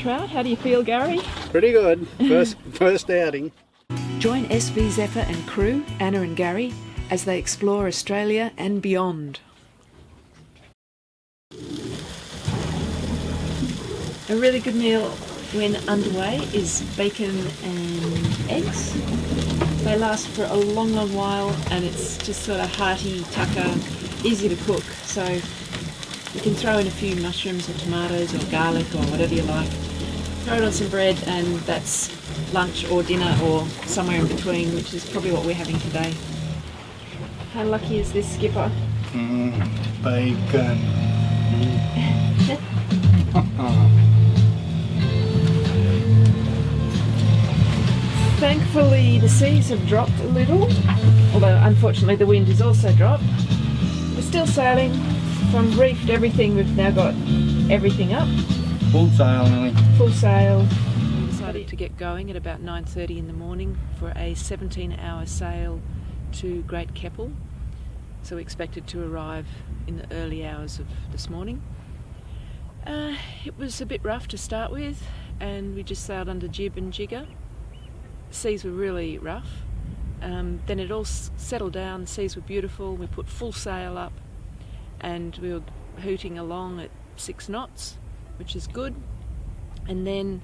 trout. How do you feel, Gary? Pretty good. First outing. Join SV, Zefr and crew, Anna and Gary, as they explore Australia and beyond. A really good meal when underway is bacon and eggs. They last for a long, long while, and it's just sort of hearty tucker, easy to cook. So you can throw in a few mushrooms or tomatoes or garlic or whatever you like. Throw it on some bread, and that's lunch or dinner or somewhere in between, which is probably what we're having today. How lucky is this, Skipper? Bacon. Thankfully the seas have dropped a little, although unfortunately the wind has also dropped. We're still sailing from reef to everything. We've now got everything up. Full sail, Millie. Full sail. We decided to get going at about 9:30 in the morning for a 17-hour sail to Great Keppel. So we expected to arrive in the early hours of this morning. It was a bit rough to start with, and we just sailed under jib and jigger. The seas were really rough. Then it all settled down, the seas were beautiful, we put full sail up and we were hooting along at 6 knots, which is good. And then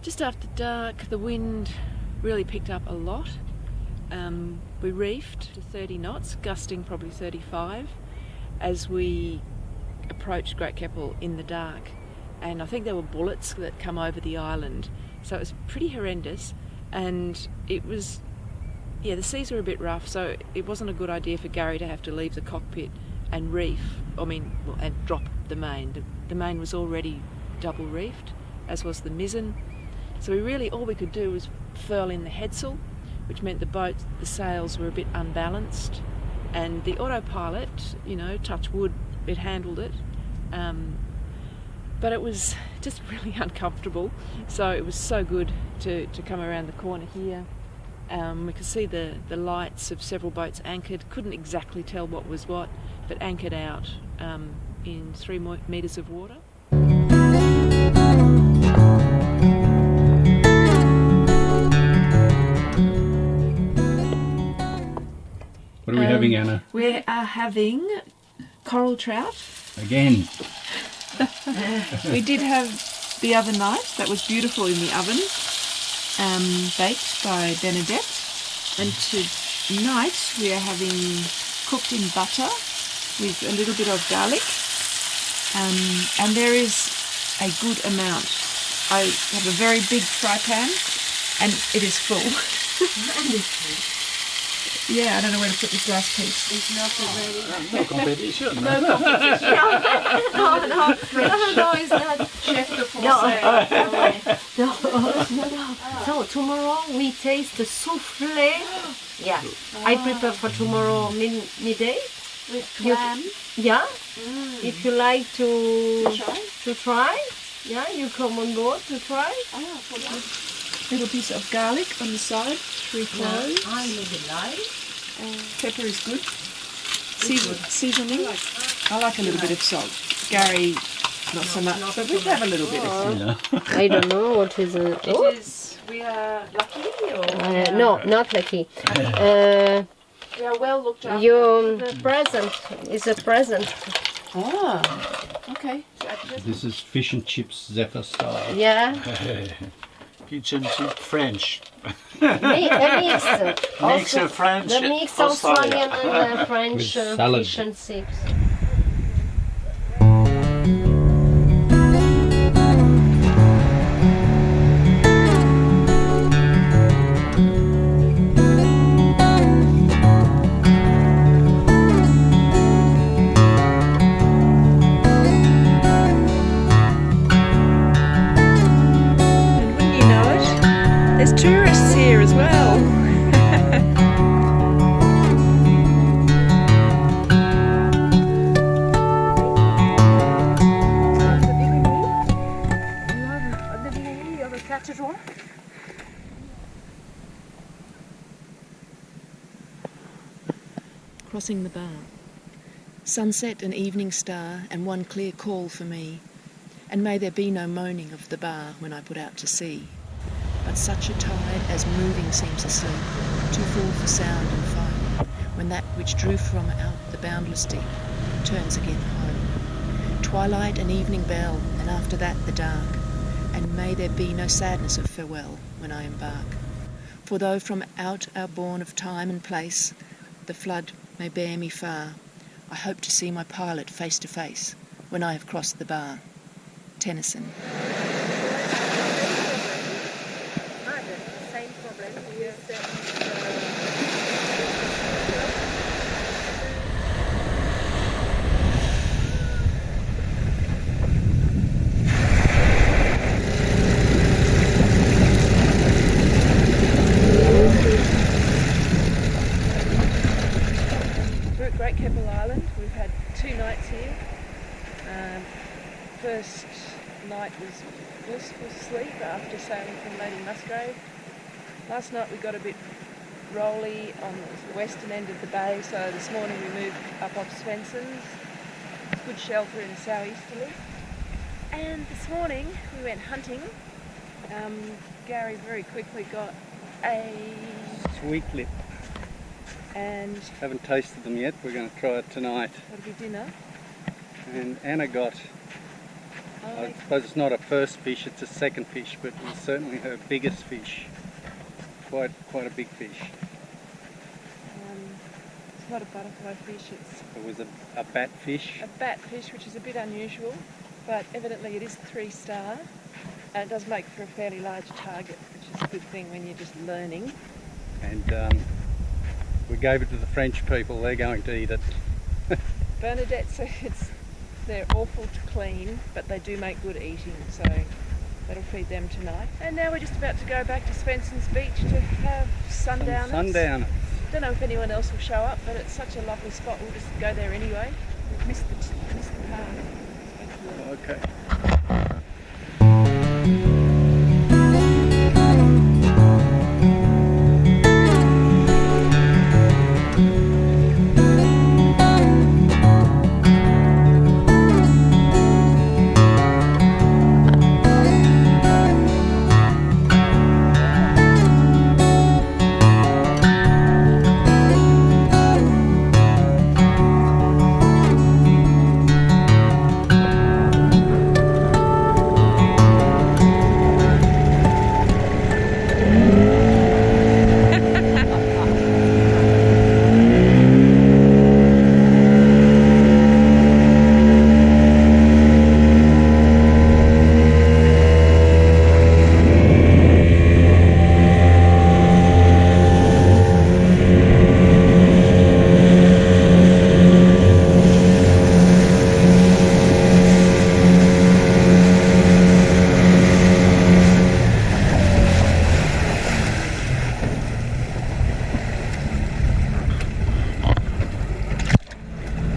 just after dark the wind really picked up a lot. We reefed to 30 knots, gusting probably 35, as we approached Great Keppel in the dark. And I think there were bullets that come over the island, so it was pretty horrendous. And it was, the seas were a bit rough, so it wasn't a good idea for Gary to have to leave the cockpit and reef, and drop the main. The main was already double reefed, as was the mizzen. So all we could do was furl in the headsail, which meant the sails were a bit unbalanced. And the autopilot, touch wood, it handled it. But it was just really uncomfortable. So it was so good to come around the corner here. We could see the lights of several boats anchored. Couldn't exactly tell what was what, but anchored out in 3 metres of water. What are we having, Anna? We are having coral trout. Again. We did have the other night, that was beautiful in the oven, baked by Benedette. And tonight we are having cooked in butter with a little bit of garlic. And there is a good amount. I have a very big fry pan and it is full. Yeah, I don't know where to put this last piece. It's not ready. No competition. No competition. No, it's not. Chef de France. No. So tomorrow we taste the souffle. Yeah, I prepare for tomorrow midday. With clam. If you like to try, you come on board to try. Little piece of garlic on the side, 3 cloves. I really like. Pepper is good. Seasoning. I like a little bit of salt. Gary, not so much, but we have a little bit of. I don't know what is it. It is. We are lucky, or no, not lucky. we are well looked after. Your present is a present. Okay. This is fish and chips Zefr style. Yeah. Fish and chip French. A mix. Mix of French. The mix Australia. Australian and French With salad. fish and chips. There's tourists here as well. Crossing the bar. Sunset, an evening star, and one clear call for me. And may there be no moaning of the bar when I put out to sea, but such a tide as moving seems asleep, too full for sound and foam, when that which drew from out the boundless deep turns again home. Twilight and evening bell, and after that the dark, and may there be no sadness of farewell when I embark. For though from out our bourne of time and place the flood may bear me far, I hope to see my pilot face to face when I have crossed the bar. Tennyson. Same problem. We're at Great Keppel Island. We've had 2 nights here. First night was blissful sleep after sailing from Lady Musgrave. Last night we got a bit rolly on the western end of the bay, so this morning we moved up off Svenson's. Good shelter in southeasterly. And this morning we went hunting. Gary very quickly got a... Sweet lip. and Haven't tasted them yet. We're going to try it tonight. that'll be dinner. And Anna got, I suppose it's not a first fish, it's a second fish, but it was certainly her biggest fish. Quite a big fish. It's not a butterfly fish, it's It was a bat fish. a bat fish, which is a bit unusual, but evidently it is 3-star, and it does make for a fairly large target, which is a good thing when you're just learning. And we gave it to the French people. They're going to eat it. Bernadette said they're awful to clean, but they do make good eating, so that'll feed them tonight. And now we're just about to go back to Svensson's beach to have sundowners. Sundowners. Don't know if anyone else will show up, but it's such a lovely spot, we'll just go there anyway. We've missed the park. Okay.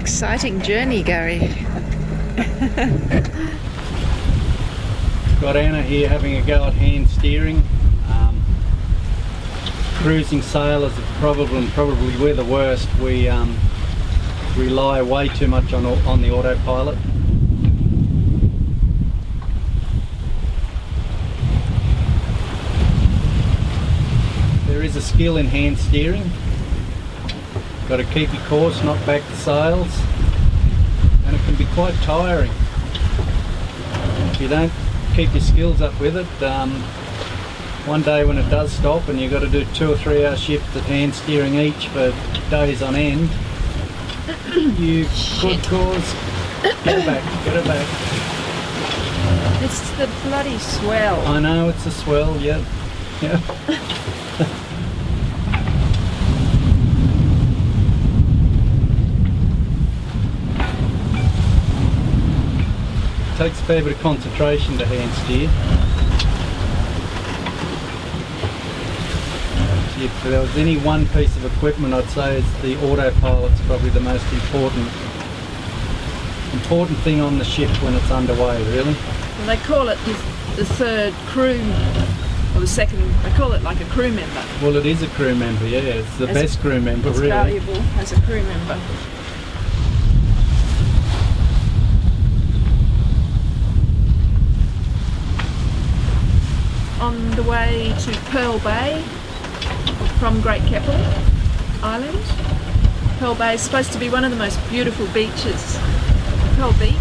Exciting journey, Gary. Got Anna here having a go at hand steering. Cruising sailors are probably we're the worst. We rely way too much on the autopilot. There is a skill in hand steering. Got to keep your course, not back the sails, and it can be quite tiring. If you don't keep your skills up with it, one day when it does stop and you've got to do 2 or 3 hour shifts at hand steering each for days on end, you could cause, get it back. It's the bloody swell. I know, it's a swell, yeah. Takes a fair bit of concentration to hand steer. If there was any one piece of equipment, I'd say it's the autopilot's probably the most important thing on the ship when it's underway, really. And they call it the third crew, or the second, they call it like a crew member. Well, it is a crew member, yeah. It's the best crew member, It's really. valuable as a crew member. on the way to Pearl Bay from Great Keppel Island. Pearl Bay is supposed to be one of the most beautiful beaches. Pearl Beach.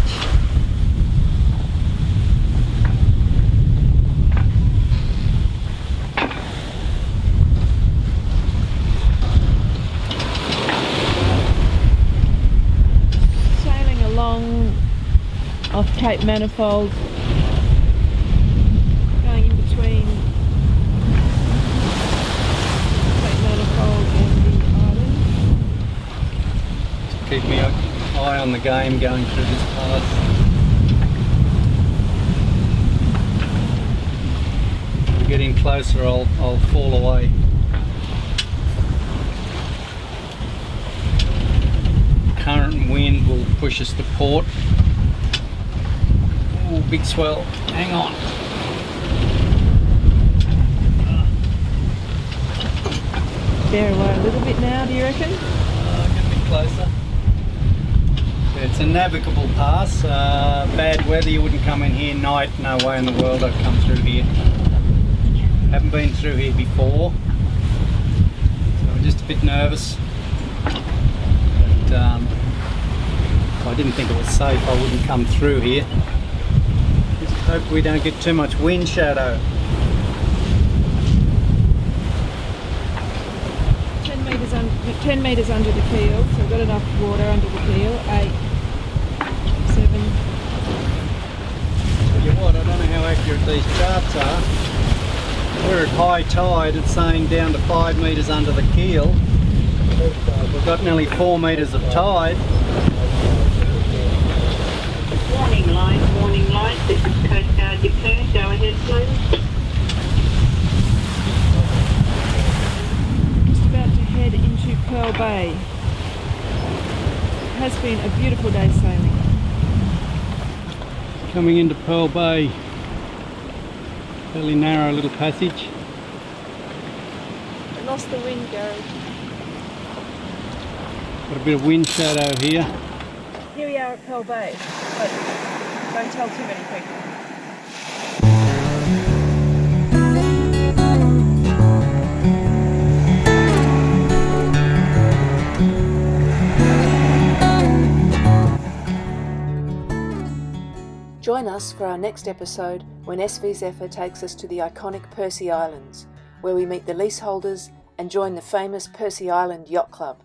Sailing along off Cape Manifold, going in between Cape Manifold and the island. Keep my eye on the game going through this path. As we get in closer, I'll fall away. Current and wind will push us to port. Oh, big swell. Hang on. Bear away a little bit now, do you reckon? Get a bit closer. It's a navigable pass. Bad weather, you wouldn't come in here night. No way in the world I'd come through here. Haven't been through here before, so I'm just a bit nervous. But if I didn't think it was safe, I wouldn't come through here. Just hope we don't get too much wind shadow. 10 metres under the keel, so we've got enough water under the keel. 8, 7. Tell you what, I don't know how accurate these charts are. We're at high tide, it's saying down to 5 metres under the keel. We've got nearly 4 metres of tide. Warning light, this is Coast Guard Yeppoon, go ahead please. Just about to head into Pearl Bay. It has been a beautiful day sailing. Coming into Pearl Bay. Fairly narrow little passage. I lost the wind, Gary. Got a bit of wind shadow here. Here we are at Pearl Bay, but don't tell too many people. Join us for our next episode when SV Zefr takes us to the iconic Percy Islands, where we meet the leaseholders and join the famous Percy Island Yacht Club.